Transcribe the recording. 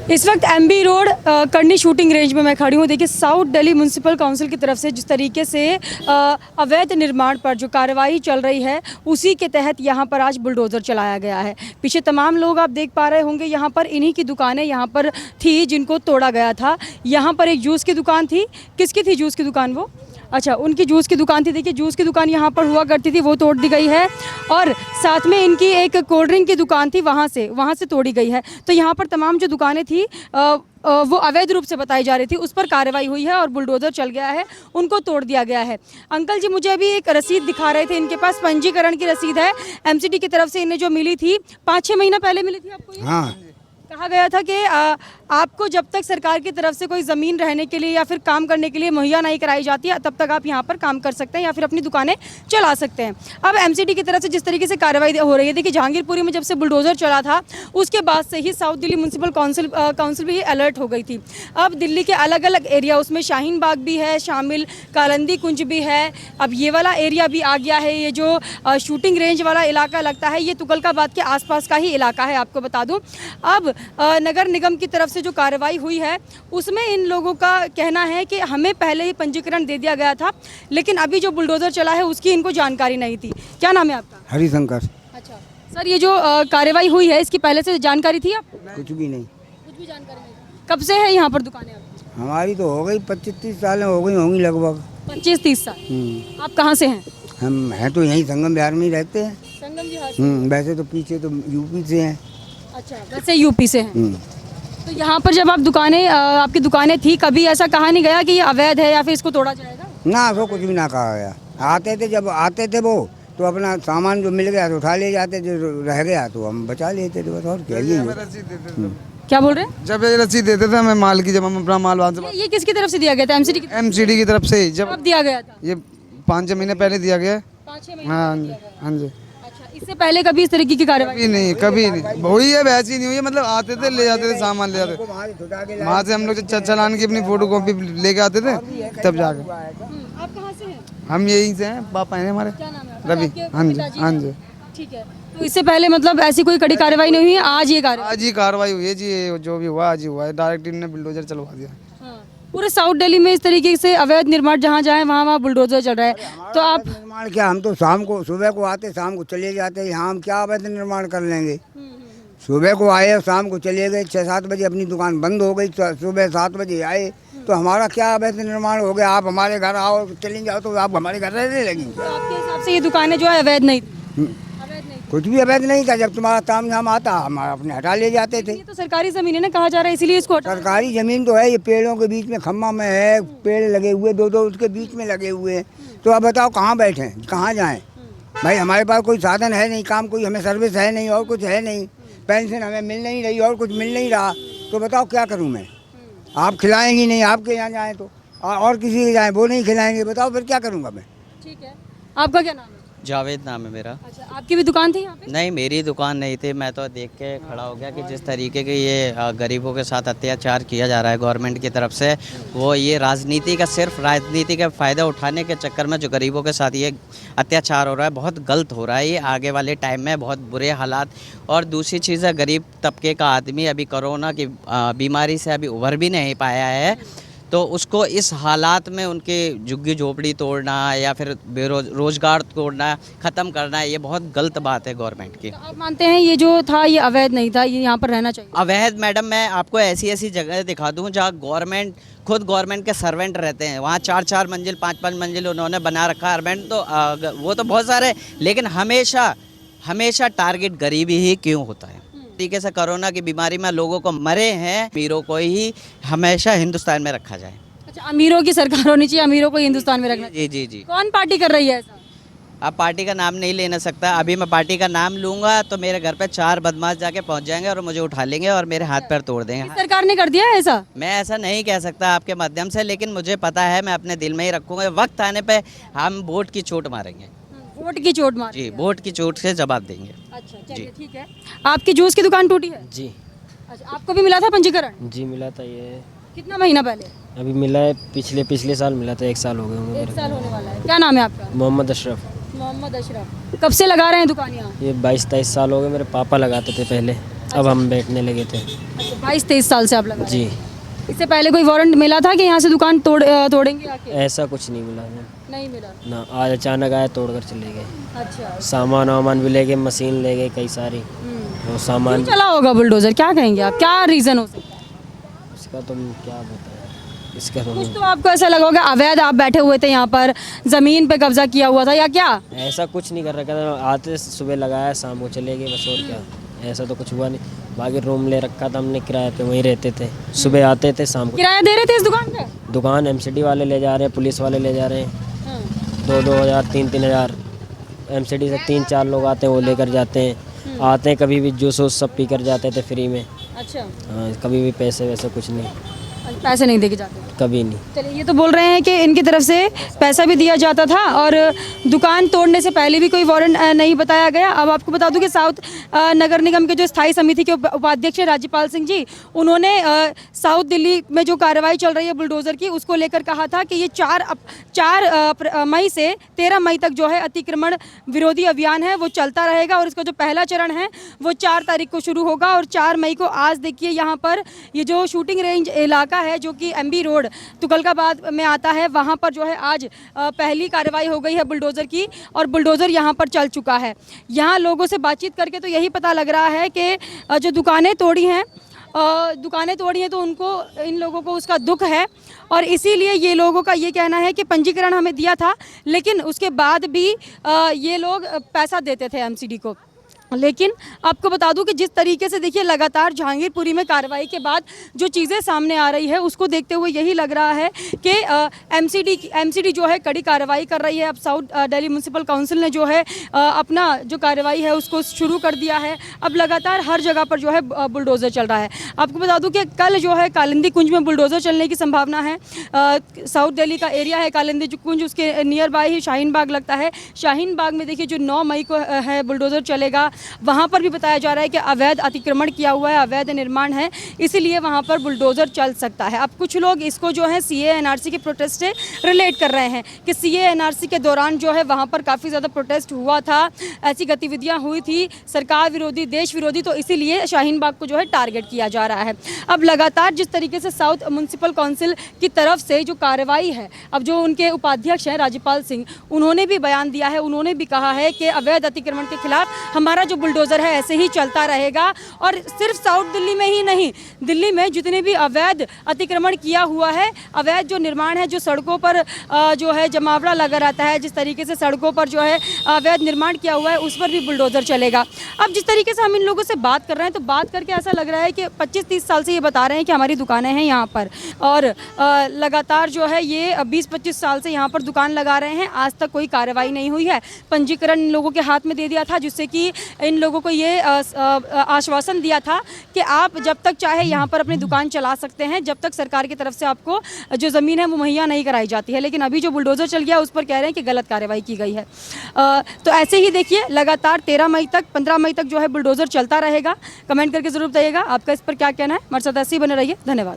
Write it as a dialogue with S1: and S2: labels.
S1: इस वक्त MB road करनी शूटिंग रेंज में मैं खड़ी हूँ। देखिए, साउथ दिल्ली म्यूनसिपल काउंसिल की तरफ से जिस तरीके से अवैध निर्माण पर जो कार्रवाई चल रही है, उसी के तहत यहाँ पर आज बुलडोज़र चलाया गया है। पीछे तमाम लोग आप देख पा रहे होंगे, यहाँ पर इन्हीं की दुकानें यहाँ पर थी जिनको तोड़ा गया था। यहाँ पर एक जूस की दुकान थी। किसकी थी जूस की दुकान? वो अच्छा, उनकी जूस की दुकान थी। देखिए, जूस की दुकान यहाँ पर हुआ करती थी, वो तोड़ दी गई है। और साथ में इनकी एक कोल्ड ड्रिंक की दुकान थी, वहाँ से तोड़ी गई है। तो यहाँ पर तमाम जो दुकानें थी वो अवैध रूप से बताई जा रही थी, उस पर कार्रवाई हुई है और बुलडोज़र चल गया है, उनको तोड़ दिया गया है। अंकल जी मुझे अभी एक रसीद दिखा रहे थे, इनके पास पंजीकरण की रसीद है, एमसीडी की तरफ से इन्हें जो मिली थी 5-6 महीना पहले मिली थी आपको ये?
S2: हाँ,
S1: कहा गया था कि आपको जब तक सरकार की तरफ से कोई ज़मीन रहने के लिए या फिर काम करने के लिए मुहैया नहीं कराई जाती है, तब तक आप यहाँ पर काम कर सकते हैं या फिर अपनी दुकानें चला सकते हैं। अब एमसीडी की तरफ से जिस तरीके से कार्रवाई हो रही है, देखिए जहांगीरपुरी में जब से बुलडोज़र चला था, उसके बाद से ही साउथ दिल्ली म्यूनसिपल काउंसिल भी अलर्ट हो गई थी। अब दिल्ली के अलग अलग एरिया, उसमें शाहीन बाग भी है शामिल, कालंदी कुंज भी है, अब ये वाला एरिया भी आ गया है। ये जो शूटिंग रेंज वाला इलाका लगता है, ये तुगलकाबाद के आसपास का ही इलाका है, आपको बता दूं। अब नगर निगम की तरफ से जो कार्रवाई हुई है, उसमें इन लोगों का कहना है कि हमें पहले ही पंजीकरण दे दिया गया था, लेकिन अभी जो बुलडोज़र चला है उसकी इनको जानकारी नहीं थी। क्या नाम है आपका?
S2: हरिशंकर।
S1: अच्छा सर, ये जो कार्रवाई हुई है, इसकी पहले से जानकारी थी आपको?
S2: कुछ भी नहीं।
S1: कुछ भी जानकारी नहीं। कब से है यहाँ पर दुकानें आपकी?
S2: हमारी तो हो गई 25-30 साल हो गई होंगी लगभग।
S1: 25-30 साल। आप कहाँ से हैं?
S2: हम हैं तो यहीं संगम बिहार में ही रहते हैं।
S1: संगम बिहार से।
S2: वैसे तो पीछे तो यूपी से हैं।
S1: अच्छा, वैसे यूपी से हैं। तो यहाँ पर जब आप आपकी दुकानें थी, कभी ऐसा कहा नहीं गया कि ये अवैध है या फिर इसको तोड़ा जाएगा?
S2: ना, वो कुछ भी ना कहा गया। जब आते थे वो तो अपना सामान जो मिल गया तो उठा ले जाते, जो रह गया तो हम बचा लेते थे, बस। और क्या
S1: क्या बोल रहे हैं?
S3: जब ये रसीद देते थे हमें माल की, जब हम अपना माल वहाँ से
S1: ये किसकी तरफ से दिया गया था?
S3: एमसीडी की तरफ से। जब
S1: कब दिया गया था?
S3: ये 5-6 महीने पहले दिया गया है।
S1: 5-6 महीने
S3: हाँ
S1: पहले
S3: जी,
S1: दिया गया।
S3: हाँ जी।
S1: अच्छा, इससे पहले कभी इस तरीके की कार्रवाई?
S3: कभी नहीं हुई है, वैसी नहीं हुई है। मतलब आते थे, ले जाते थे सामान, ले जाते थे वहाँ से। हम लोग चलान की अपनी फोटो कॉपी लेके आते थे, तब जाके।
S1: आप कहाँ से हैं?
S3: हम यहीं से हैं, पापा हैं हमारे,
S1: क्या नाम है?
S3: रवि। हाँ जी, हाँ जी।
S1: ठीक है। तो इससे पहले मतलब ऐसी कोई कड़ी कार्रवाई नहीं हुई है, आज ये कार्रवाई?
S3: आज ही कार्रवाई हुई है जी, ये जो भी हुआ आज ही हुआ है। डायरेक्ट इन्होंने बुलडोजर चलवा दिया।
S1: हाँ। पूरे साउथ दिल्ली में इस तरीके से अवैध निर्माण जहाँ जाए वहाँ बुलडोजर चल रहा है। तो आप
S2: निर्माण क्या, हम तो सुबह को आते, शाम को चले जाते। यहाँ हम क्या अवैध निर्माण कर लेंगे? सुबह को आए, शाम को चले गए। 6-7 बजे अपनी दुकान बंद हो गई, सुबह 7 बजे आए, तो हमारा क्या अवैध निर्माण हो गया? आप हमारे घर आओ, चले जाओ, तो आप हमारे घर रहने लगी।
S1: तो आपके हिसाब से ये दुकानें जो है अवैध नहीं?
S2: कुछ भी अवैध नहीं था। जब तुम्हारा ताम झाम आता, हम अपने हटा ले जाते थे।
S1: ये तो सरकारी जमीन है ना, कहा जा रहा है, इसीलिए इसको
S2: सरकारी जमीन तो है, ये पेड़ों के बीच में खम्मा में है, पेड़ लगे हुए 2-2 उसके बीच में लगे हुए हैं। तो अब बताओ कहाँ बैठे, कहाँ जाएं? भाई हमारे पास कोई साधन है नहीं, काम कोई हमें सर्विस है नहीं, और कुछ है नहीं। पेंशन हमें मिल नहीं रही, और कुछ मिल नहीं रहा, तो बताओ क्या करूँ मैं? आप खिलाएंगी नहीं, आपके यहाँ जाएँ तो, और किसी के जाएँ वो नहीं खिलाएंगे, बताओ फिर क्या करूँगा मैं?
S1: ठीक है। आपका क्या नाम है?
S4: जावेद नाम है मेरा।
S1: अच्छा, आपकी भी दुकान थी यहाँ पे?
S4: नहीं, मेरी दुकान नहीं थी। मैं तो देख के खड़ा हो गया कि जिस तरीके के ये गरीबों के साथ अत्याचार किया जा रहा है गवर्नमेंट की तरफ से, वो ये सिर्फ राजनीति का फ़ायदा उठाने के चक्कर में जो गरीबों के साथ ये अत्याचार हो रहा है, बहुत गलत हो रहा है। ये आगे वाले टाइम में बहुत बुरे हालात। और दूसरी चीज़ है, गरीब तबके का आदमी अभी कोरोना की बीमारी से अभी उभर भी नहीं पाया है, तो उसको इस हालात में उनके झुग्गी झोपड़ी तोड़ना या फिर रोजगार तोड़ना, ख़त्म करना, ये बहुत गलत बात है गवर्नमेंट की।
S1: तो आप मानते हैं ये जो था ये अवैध नहीं था, ये यहाँ पर रहना चाहिए?
S4: अवैध मैडम, मैं आपको ऐसी जगह दिखा दूँ जहाँ खुद गवर्नमेंट के सर्वेंट रहते हैं। वहाँ 4-4 मंजिल 5-5 मंजिल उन्होंने बना रखा है सर्वेंट, तो वो तो बहुत सारे, लेकिन हमेशा टारगेट गरीबी ही क्यों होता है? तरीके से कोरोना की बीमारी में लोगों को मरे हैं, अमीरों को ही हमेशा हिंदुस्तान में रखा जाए।
S1: अच्छा, अमीरों की सरकार होनी चाहिए, अमीरों को हिंदुस्तान में रखना चाहिए।
S4: जी।
S1: कौन पार्टी कर रही है ऐसा?
S4: आप पार्टी का नाम नहीं लेना सकता। अभी मैं पार्टी का नाम लूंगा तो मेरे घर पे 4 बदमाश जाके पहुंच जाएंगे और मुझे उठा लेंगे और मेरे हाथ पैर तोड़ देंगे।
S1: सरकार ने कर दिया है ऐसा?
S4: मैं ऐसा नहीं कह सकता आपके माध्यम से, लेकिन मुझे पता है, मैं अपने दिल में ही रखूंगा। वक्त आने पे हम वोट की चोट मारेंगे।
S1: वोट की चोट मार?
S4: जी, वोट की चोट से जवाब देंगे।
S1: अच्छा, चलिए ठीक है। आपकी जूस की दुकान टूटी है?
S5: जी।
S1: अच्छा, आपको भी मिला था पंजीकरण?
S5: जी मिला था। ये
S1: कितना महीना पहले?
S5: अभी मिला है, पिछले साल मिला था। 1 साल हो गए होंगे।
S1: 1 साल होने वाला है। क्या नाम है आपका?
S5: मोहम्मद अशरफ।
S1: मोहम्मद अशरफ। कब से लगा रहे हैं दुकान यहाँ?
S5: ये 22-23 साल हो गए। मेरे पापा लगाते थे पहले। अब हम बैठने लगे थे।
S1: 22-23 साल से आप लगा
S5: जी,
S1: इससे पहले कोई वारंट मिला था कि यहाँ से दुकान तोड़ेंगे आके?
S5: ऐसा कुछ नहीं मिला हमें
S1: नहीं मिला।
S5: ना, आज अचानक आए तोड़ कर चले गए।
S1: अच्छा,
S5: सामान वामान भी ले गए, मशीन ले गए कई सारी, वो सामान
S1: क्यों चला होगा बुलडोजर, क्या कहेंगे आप, क्या रीजन हो सकता है?
S5: इसका तुम क्या बताएं, इसका
S1: कुछ
S5: तुम
S1: तो आपको ऐसा लगा होगा अवैध आप बैठे हुए थे यहाँ पर, जमीन पे कब्जा किया हुआ था या क्या?
S5: ऐसा कुछ नहीं कर रखा था, आते सुबह लगाया शाम को चले गए बस, और क्या, ऐसा तो कुछ हुआ नहीं। बाकी रूम ले रखा था हमने किराए पे, वहीं रहते थे, सुबह आते थे शाम को।
S1: किराया दे रहे थे इस दुकान पे?
S5: दुकान एमसीडी वाले ले जा रहे हैं, पुलिस वाले ले जा रहे हैं, 2-2 हज़ार 3-3 हज़ार। एमसीडी से 3-4 लोग आते हैं, वो लेकर जाते हैं, आते हैं कभी भी जूस वूस सब पी कर जाते थे फ्री में।
S1: अच्छा,
S5: हाँ, कभी भी पैसे वैसे कुछ नहीं,
S1: पैसे नहीं देके जाते?
S5: कभी नहीं।
S1: चलिए, ये तो बोल रहे हैं कि इनकी तरफ से पैसा भी दिया जाता था और दुकान तोड़ने से पहले भी कोई वारंट नहीं बताया गया। अब आपको बता दूं कि साउथ नगर निगम के जो स्थायी समिति के उपाध्यक्ष हैं राजीपाल सिंह जी, उन्होंने साउथ दिल्ली में जो कार्रवाई चल रही है बुलडोज़र की, उसको लेकर कहा था कि ये 4 मई से 13 मई तक जो है अतिक्रमण विरोधी अभियान है वो चलता रहेगा और इसका जो पहला चरण है वो 4 तारीख को शुरू होगा और 4 मई को आज देखिए यहाँ पर ये जो शूटिंग रेंज इलाका है जो कि एमबी रोड तुगलकाबाद में आता है, वहाँ पर जो है आज पहली कार्रवाई हो गई है बुलडोज़र की और बुलडोज़र यहाँ पर चल चुका है। यहाँ लोगों से बातचीत करके तो यही पता लग रहा है कि जो दुकानें तोड़ी हैं तो उनको, इन लोगों को उसका दुख है और इसीलिए ये लोगों का ये कहना है कि पंजीकरण हमें दिया था लेकिन उसके बाद भी ये लोग पैसा देते थे एमसीडी को। लेकिन आपको बता दूं कि जिस तरीके से देखिए लगातार जहांगीरपुरी में कार्रवाई के बाद जो चीज़ें सामने आ रही है उसको देखते हुए यही लग रहा है कि एमसीडी जो है कड़ी कार्रवाई कर रही है। अब साउथ दिल्ली म्यूनसिपल काउंसिल ने जो है अपना जो कार्रवाई है उसको शुरू कर दिया है। अब लगातार हर जगह पर जो है बुलडोज़र चल रहा है। आपको बता दूं कि कल जो है कालिंदी कुंज में बुलडोज़र चलने की संभावना है। साउथ दिल्ली का एरिया है कालिंदी कुंज, उसके नियर बाय ही शाहीन बाग लगता है। शाहीन बाग में देखिए जो 9 मई को है बुलडोज़र चलेगा, वहाँ पर भी बताया जा रहा है कि अवैध अतिक्रमण किया हुआ है, अवैध निर्माण है, इसीलिए वहाँ पर बुलडोज़र चल सकता है। अब कुछ लोग इसको जो है सीए एनआरसी के प्रोटेस्ट से रिलेट कर रहे हैं कि सीए एनआरसी के दौरान जो है वहाँ पर काफ़ी ज़्यादा प्रोटेस्ट हुआ था, ऐसी गतिविधियाँ हुई थी सरकार विरोधी, देश विरोधी, तो इसीलिए शाहीन बाग को जो है टारगेट किया जा रहा है। अब लगातार जिस तरीके से साउथ म्यूनसिपल काउंसिल की तरफ से जो कार्रवाई है, अब जो उनके उपाध्यक्ष हैं राजीपाल सिंह, उन्होंने भी बयान दिया है, उन्होंने भी कहा है कि अवैध अतिक्रमण के खिलाफ हमारा जो बुलडोज़र है ऐसे ही चलता रहेगा और सिर्फ साउथ दिल्ली में ही नहीं, दिल्ली में जितने भी अवैध अतिक्रमण किया हुआ है, अवैध जो निर्माण है, जो सड़कों पर जो है जमावड़ा लगा रहता है, जिस तरीके से सड़कों पर जो है अवैध निर्माण किया हुआ है उस पर भी बुलडोज़र चलेगा। अब जिस तरीके से हम इन लोगों से बात कर रहे हैं तो बात करके ऐसा लग रहा है कि 25-30 साल से ये बता रहे हैं कि हमारी दुकानें हैं यहाँ पर और लगातार जो है ये 20-25 साल से यहाँ पर दुकान लगा रहे हैं, आज तक कोई कार्रवाई नहीं हुई है। पंजीकरण इन लोगों के हाथ में दे दिया था जिससे कि इन लोगों को ये आश्वासन दिया था कि आप जब तक चाहे यहाँ पर अपनी दुकान चला सकते हैं, जब तक सरकार की तरफ से आपको जो ज़मीन है वो मुहैया नहीं कराई जाती है। लेकिन अभी जो बुलडोज़र चल गया उस पर कह रहे हैं कि गलत कार्रवाई की गई है। तो ऐसे ही देखिए लगातार 13 मई तक 15 मई तक जो है बुलडोज़र चलता रहेगा। कमेंट करके ज़रूर बताइएगा आपका इस पर क्या कहना है। हमारे साथ ऐसे ही बने रहिए, धन्यवाद।